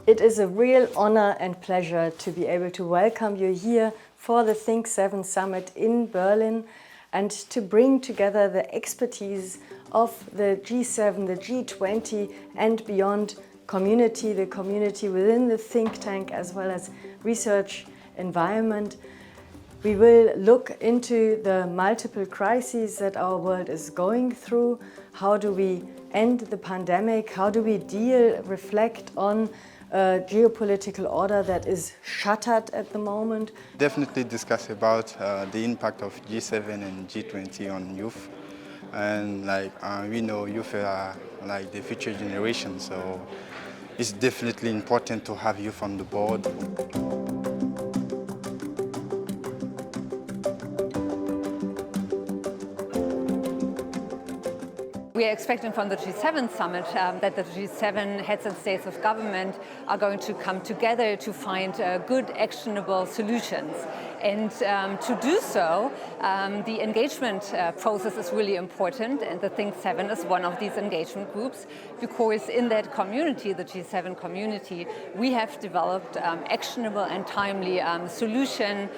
It is a real honor and pleasure to be able to welcome you here for the Think7 Summit in Berlin and to bring together the expertise of the G7, the G20 and beyond community, the community within the think tank as well as research environment. We will look into the multiple crises that our world is going through. How do we end the pandemic? How do we reflect on a geopolitical order that is shattered at the moment? Definitely discuss about the impact of G7 and G20 on youth. And we know youth are like the future generation, so it's definitely important to have youth on the board. We are expecting from the G7 summit that the G7 heads and states of government are going to come together to find good, actionable solutions. And to do so, the engagement process is really important, and the Think7 is one of these engagement groups, because in that community, the G7 community, we have developed actionable and timely solution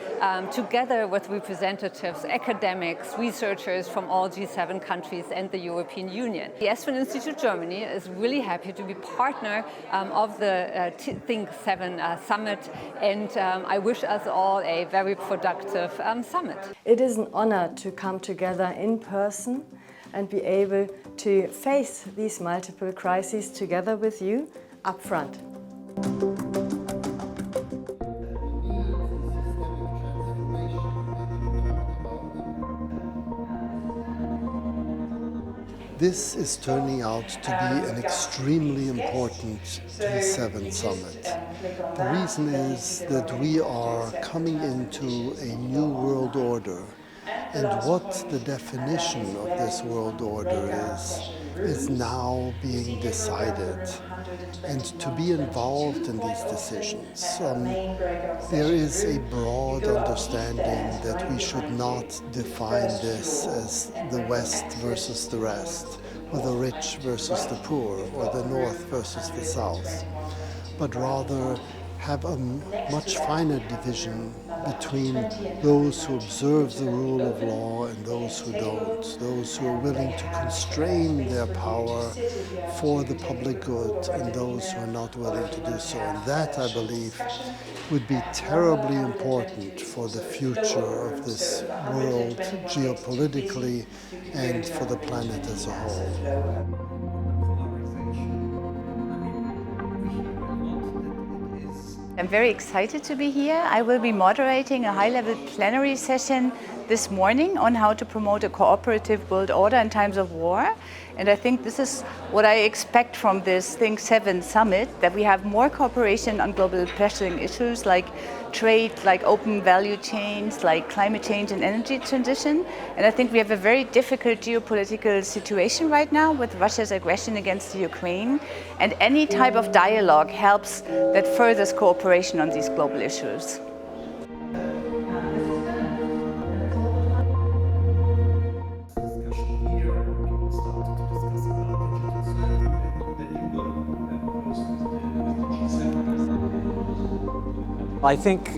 together with representatives, academics, researchers from all G7 countries and the European Union. The Deutsches Institut Germany is really happy to be partner of the Think7 summit, and I wish us all a very productive summit. It is an honor to come together in person and be able to face these multiple crises together with you up front. This is turning out to be an extremely important G7 summit. The reason is that we are coming into a new world order, and what the definition of this world order is now being decided. And to be involved in these decisions, there is a broad understanding that we should not define this as the West versus the rest, or the rich versus the poor, or the North versus the South, but rather have a much finer division between those who observe the rule of law and those who don't, those who are willing to constrain their power for the public good and those who are not willing to do so. And that, I believe, would be terribly important for the future of this world geopolitically and for the planet as a whole. I'm very excited to be here. I will be moderating a high-level plenary session this morning on how to promote a cooperative world order in times of war. And I think this is what I expect from this Think7 summit, that we have more cooperation on global pressing issues like trade, like open value chains, like climate change and energy transition. And I think we have a very difficult geopolitical situation right now with Russia's aggression against the Ukraine. And any type of dialogue helps that furthers cooperation on these global issues. I think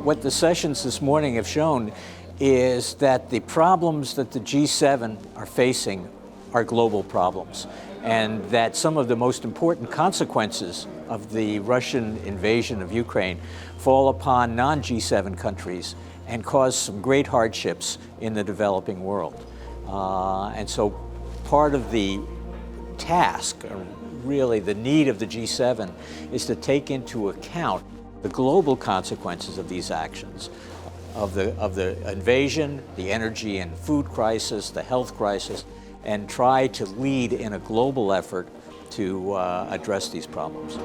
what the sessions this morning have shown is that the problems that the G7 are facing are global problems, and that some of the most important consequences of the Russian invasion of Ukraine fall upon non-G7 countries and cause some great hardships in the developing world. And so part of the task, or really the need of the G7, is to take into account the global consequences of these actions, of the invasion, the energy and food crisis, the health crisis, and try to lead in a global effort to address these problems.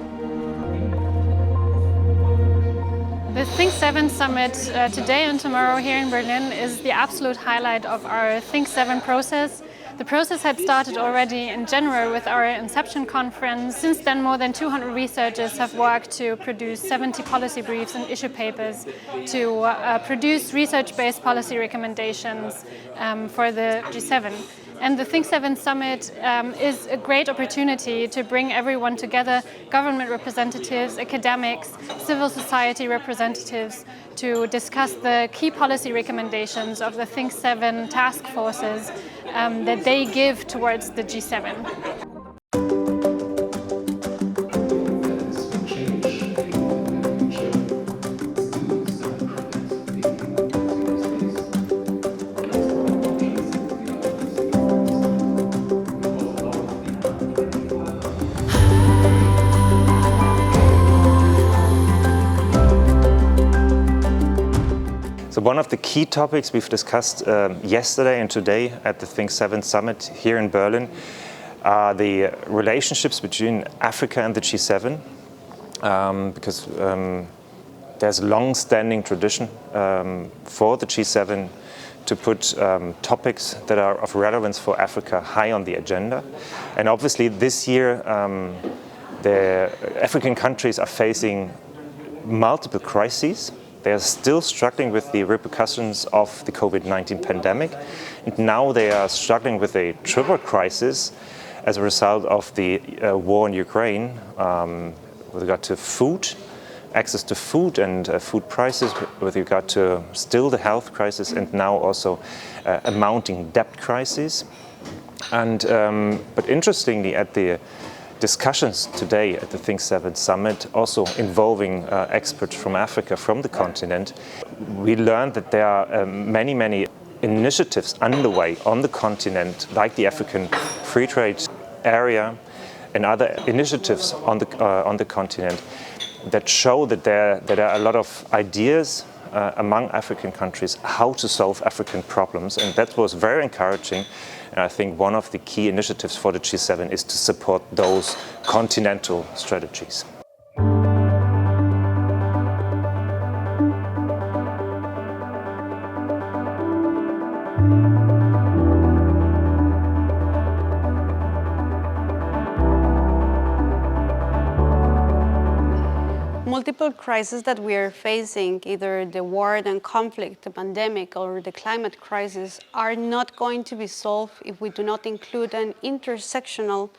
The Think7 Summit today and tomorrow here in Berlin is the absolute highlight of our Think7 process. The process had started already in January with our Inception conference. Since then, more than 200 researchers have worked to produce 70 policy briefs and issue papers to produce research-based policy recommendations for the G7. And the Think7 Summit is a great opportunity to bring everyone together, government representatives, academics, civil society representatives, to discuss the key policy recommendations of the Think7 task forces that they give towards the G7. So one of the key topics we've discussed yesterday and today at the Think7 Summit here in Berlin are the relationships between Africa and the G7, because there's a long-standing tradition for the G7 to put topics that are of relevance for Africa high on the agenda. And obviously this year the African countries are facing multiple crises. They are still struggling with the repercussions of the COVID-19 pandemic. And now they are struggling with a triple crisis as a result of the war in Ukraine with regard to food, access to food and food prices, with regard to still the health crisis, and now also a mounting debt crisis. And but interestingly, at the discussions today at the Think7 Summit, also involving experts from Africa, from the continent, we learned that there are many initiatives underway on the continent, like the African Free Trade Area and other initiatives on the continent, that show that there are a lot of ideas among African countries how to solve African problems, and that was very encouraging. And I think one of the key initiatives for the G7 is to support those continental strategies. Multiple crises that we are facing, either the war and conflict, the pandemic, or the climate crisis, are not going to be solved if we do not include an intersectional,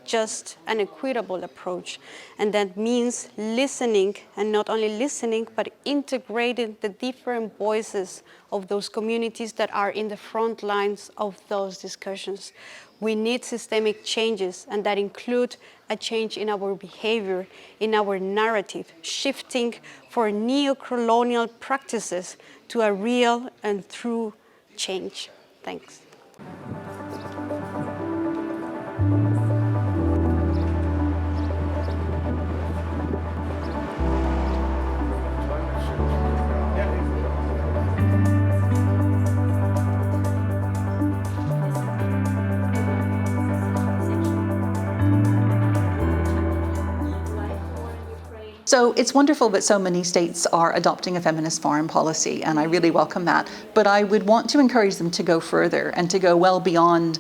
just and equitable approach. And that means listening, and not only listening, but integrating the different voices of those communities that are in the front lines of those discussions. We need systemic changes, and that include a change in our behavior, in our narrative, shifting for neo-colonial practices to a real and true change. Thanks. So it's wonderful that so many states are adopting a feminist foreign policy, and I really welcome that. But I would want to encourage them to go further and to go well beyond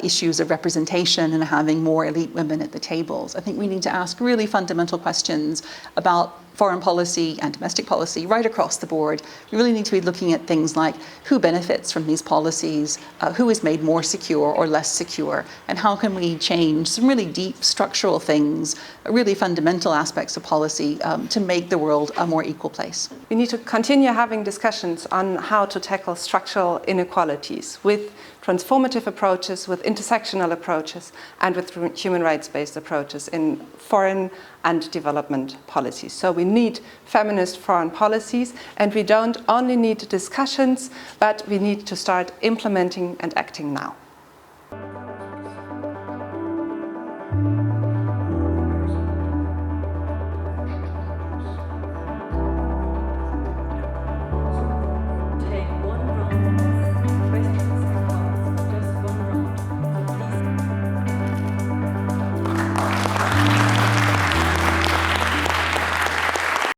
issues of representation and having more elite women at the tables. I think we need to ask really fundamental questions about foreign policy and domestic policy right across the board. We really need to be looking at things like who benefits from these policies, who is made more secure or less secure, and how can we change some really deep structural things, really fundamental aspects of policy to make the world a more equal place. We need to continue having discussions on how to tackle structural inequalities with transformative approaches, with intersectional approaches, and with human rights-based approaches in foreign and development policies. So we need feminist foreign policies, and we don't only need discussions, but we need to start implementing and acting now.